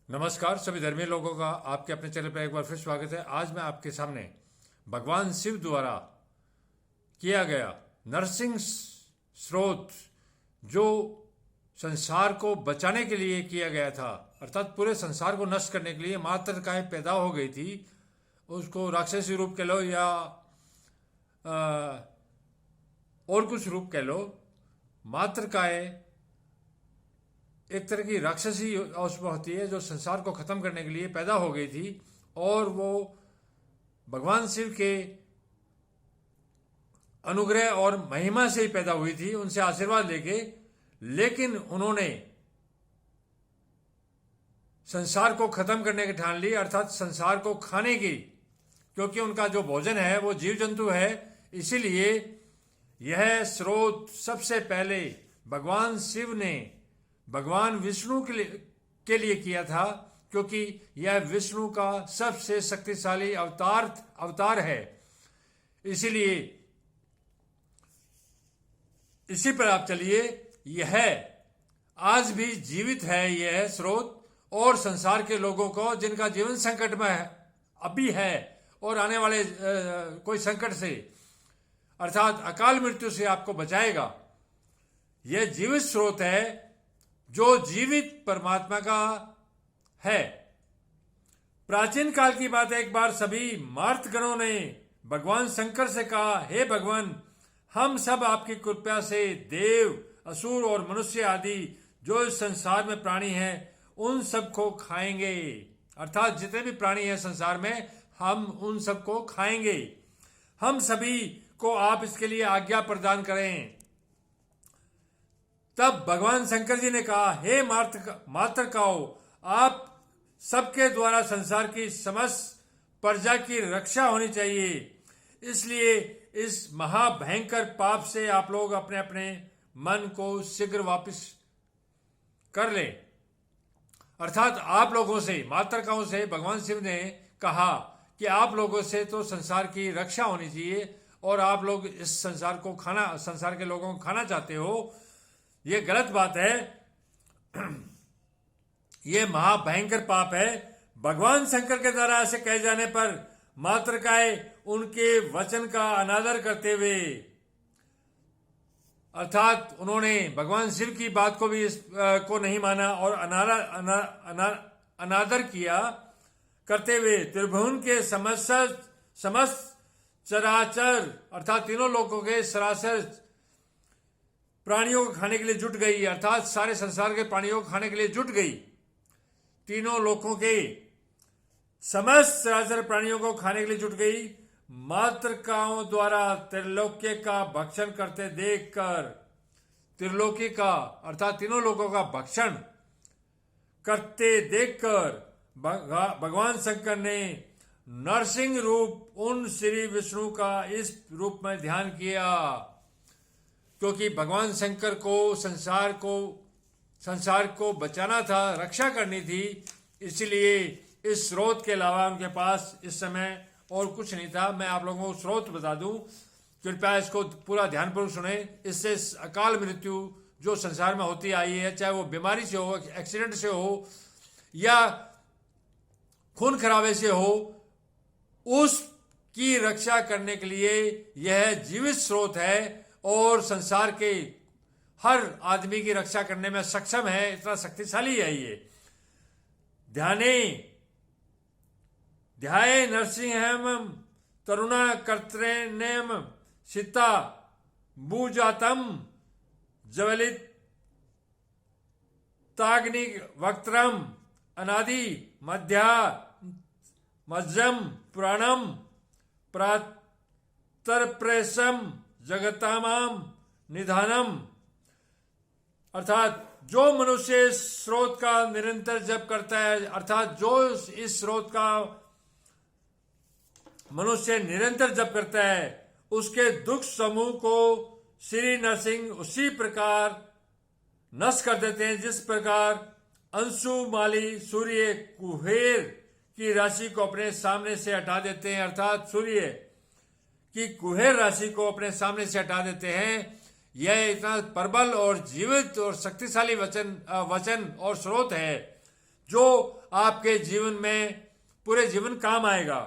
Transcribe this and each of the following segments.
नमस्कार सभी धर्मीय लोगों का आपके अपने चैनल पर एक बार फिर स्वागत है। आज मैं आपके सामने भगवान शिव द्वारा किया गया नरसिंह स्रोत जो संसार को बचाने के लिए किया गया था, अर्थात पूरे संसार को नष्ट करने के लिए मातृकाएं पैदा हो गई थी। उसको राक्षसी रूप कह लो या और कुछ रूप कह लो। मातृकाएं एक तरह की राक्षसी उसमें होती है जो संसार को खत्म करने के लिए पैदा हो गई थी, और वो भगवान शिव के अनुग्रह और महिमा से ही पैदा हुई थी, उनसे आशीर्वाद लेके। लेकिन उन्होंने संसार को खत्म करने की ठान ली, अर्थात संसार को खाने की, क्योंकि उनका जो भोजन है वो जीव जंतु है। इसीलिए यह स्रोत सबसे पहले भगवान शिव ने भगवान विष्णु के लिए किया था, क्योंकि यह विष्णु का सबसे शक्तिशाली अवतार है। इसीलिए इसी पर आप चलिए। यह आज भी जीवित है यह स्रोत, और संसार के लोगों को जिनका जीवन संकट में अभी है और आने वाले कोई संकट से, अर्थात अकाल मृत्यु से आपको बचाएगा। यह जीवित स्रोत है जो जीवित परमात्मा का है। प्राचीन काल की बात है, एक बार सभी मार्तगणों ने भगवान शंकर से कहा, हे भगवान, हम सब आपकी कृपा से देव, असुर और मनुष्य आदि जो इस संसार में प्राणी हैं उन सबको खाएंगे। अर्थात जितने भी प्राणी हैं संसार में हम उन सबको खाएंगे। हम सभी को आप इसके लिए आज्ञा प्रदान करें। तब भगवान शंकर जी ने कहा, हे मातृकाओ, आप सबके द्वारा संसार की समस्त प्रजा की रक्षा होनी चाहिए। इसलिए इस महाभयंकर पाप से आप लोग अपने अपने मन को शीघ्र वापस कर लें। अर्थात आप लोगों से, मातृकाओं से भगवान शिव ने कहा कि आप लोगों से तो संसार की रक्षा होनी चाहिए, और आप लोग इस संसार के लोगों को खाना चाहते हो। ये गलत बात है, ये महाभयंकर पाप है। भगवान शंकर के द्वारा ऐसे कहे जाने पर मातृकाएं उनके वचन का अनादर करते हुए, अर्थात उन्होंने भगवान शिव की बात को भी को नहीं माना और अनादर किया, करते हुए त्रिभुवन के समस्त चराचर, अर्थात तीनों लोगों के सरासर प्राणियों को खाने के लिए जुट गई। अर्थात सारे संसार के प्राणियों को खाने के लिए जुट गई। तीनों लोकों के समस्त चराचर प्राणियों को खाने के लिए जुट गई। मातृकाओं द्वारा त्रिलोक्य का भक्षण करते देखकर, त्रिलोकी का अर्थात तीनों लोगों का भक्षण करते देखकर भगवान शंकर ने नरसिंह रूप उन श्री विष्णु का इस रूप में ध्यान किया, क्योंकि भगवान शंकर को संसार को बचाना था, रक्षा करनी थी। इसलिए इस स्रोत के अलावा उनके पास इस समय और कुछ नहीं था। मैं आप लोगों को स्रोत बता दूं, कृपया इसको पूरा ध्यानपूर्वक सुने। इससे अकाल मृत्यु जो संसार में होती आई है, चाहे वो बीमारी से हो, एक्सीडेंट से हो या खून खराबे से हो, उसकी रक्षा करने के लिए यह जीवित स्रोत है, और संसार के हर आदमी की रक्षा करने में सक्षम है। इतना शक्तिशाली है ये। ध्याये नरसिंहम तरुणा कर्तृण्यम सीता भूजातम ज्वलित ताग्नि वक्त्रम अनादि मध्या मज्जम पुराणम प्रातर्प्रेषम जगतामाम निधानम। अर्थात जो मनुष्य इस स्रोत का निरंतर जप करता है, अर्थात जो इस स्रोत का मनुष्य निरंतर जप करता है, उसके दुख समूह को श्री नरसिंह उसी प्रकार नष्ट कर देते हैं जिस प्रकार अंशुमाली सूर्य कुबेर की राशि को अपने सामने से हटा देते हैं। अर्थात सूर्य की कुबेर राशि को अपने सामने से हटा देते हैं। यह इतना प्रबल और जीवित और शक्तिशाली वचन और स्रोत है जो आपके जीवन में पूरे जीवन काम आएगा।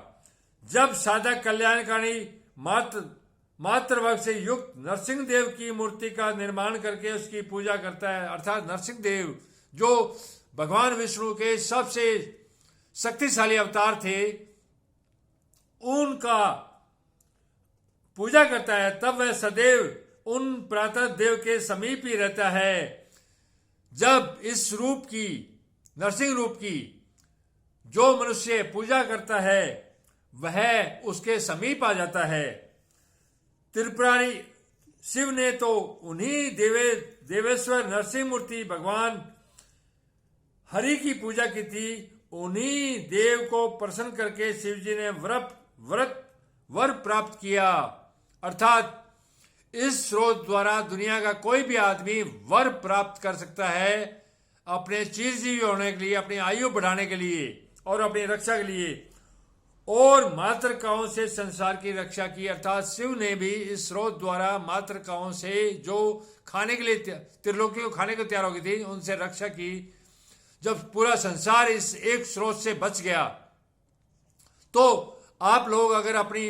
जब साधक कल्याणकारी मात्र वर्ग से युक्त नरसिंह देव की मूर्ति का निर्माण करके उसकी पूजा करता है, अर्थात नरसिंह देव जो भगवान विष्णु के सबसे शक्तिशाली अवतार थे, उनका पूजा करता है, तब वह सदैव उन प्रातः देव के समीप ही रहता है। जब इस रूप की, नरसिंह रूप की जो मनुष्य पूजा करता है वह उसके समीप आ जाता है। त्रिपुरारी शिव ने तो उन्हीं देवेश्वर नरसिंह मूर्ति भगवान हरि की पूजा की थी। उन्हीं देव को प्रसन्न करके शिव जी ने वर प्राप्त किया, अर्थात इस स्रोत द्वारा दुनिया का कोई भी आदमी वर प्राप्त कर सकता है अपने चिरंजीवी होने के लिए, अपनी आयु बढ़ाने के लिए और अपनी रक्षा के लिए, और मातृकाओं से संसार की रक्षा की। अर्थात शिव ने भी इस स्रोत द्वारा मातृकाओं से जो खाने के लिए त्रिलोकी को खाने को तैयार हो गई थी उनसे रक्षा की। जब पूरा संसार इस एक स्रोत से बच गया तो आप लोग अगर अपनी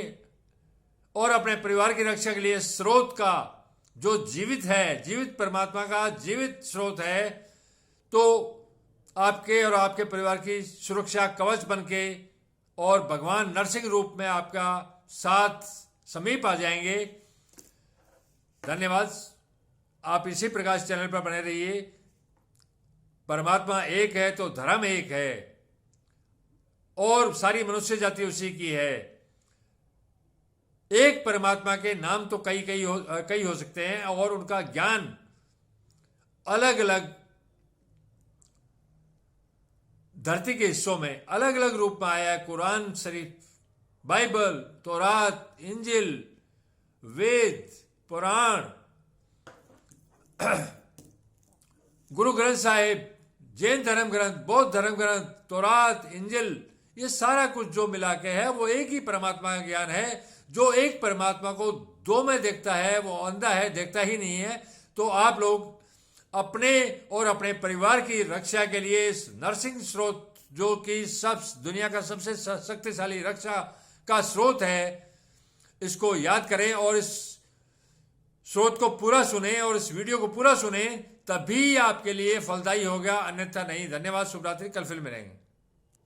और अपने परिवार की रक्षा के लिए स्रोत का जो जीवित है, जीवित परमात्मा का जीवित स्रोत है, तो आपके और आपके परिवार की सुरक्षा कवच बनके और भगवान नरसिंह रूप में आपका साथ समीप आ जाएंगे। धन्यवाद। आप इसी प्रकाश चैनल पर बने रहिए। परमात्मा एक है तो धर्म एक है और सारी मनुष्य जाति उसी की है। एक परमात्मा के नाम तो कई हो सकते हैं और उनका ज्ञान अलग अलग धरती के हिस्सों में अलग अलग रूप में आया है। कुरान शरीफ, बाइबल, तौरात, इंजिल, वेद, पुराण, गुरु ग्रंथ साहिब, जैन धर्म ग्रंथ, बौद्ध धर्म ग्रंथ, तौरात, इंजिल, ये सारा कुछ जो मिला के है वो एक ही परमात्मा का ज्ञान है। जो एक परमात्मा को दो में देखता है वो अंधा है, देखता ही नहीं है। तो आप लोग अपने और अपने परिवार की रक्षा के लिए इस नरसिंह स्रोत जो कि सब दुनिया का सबसे शक्तिशाली रक्षा का स्रोत है, इसको याद करें और इस स्रोत को पूरा सुने और इस वीडियो को पूरा सुने, तभी आपके लिए फलदायी होगा, अन्यथा नहीं। धन्यवाद। शुभ रात्रि। कल फिर मिलेंगे।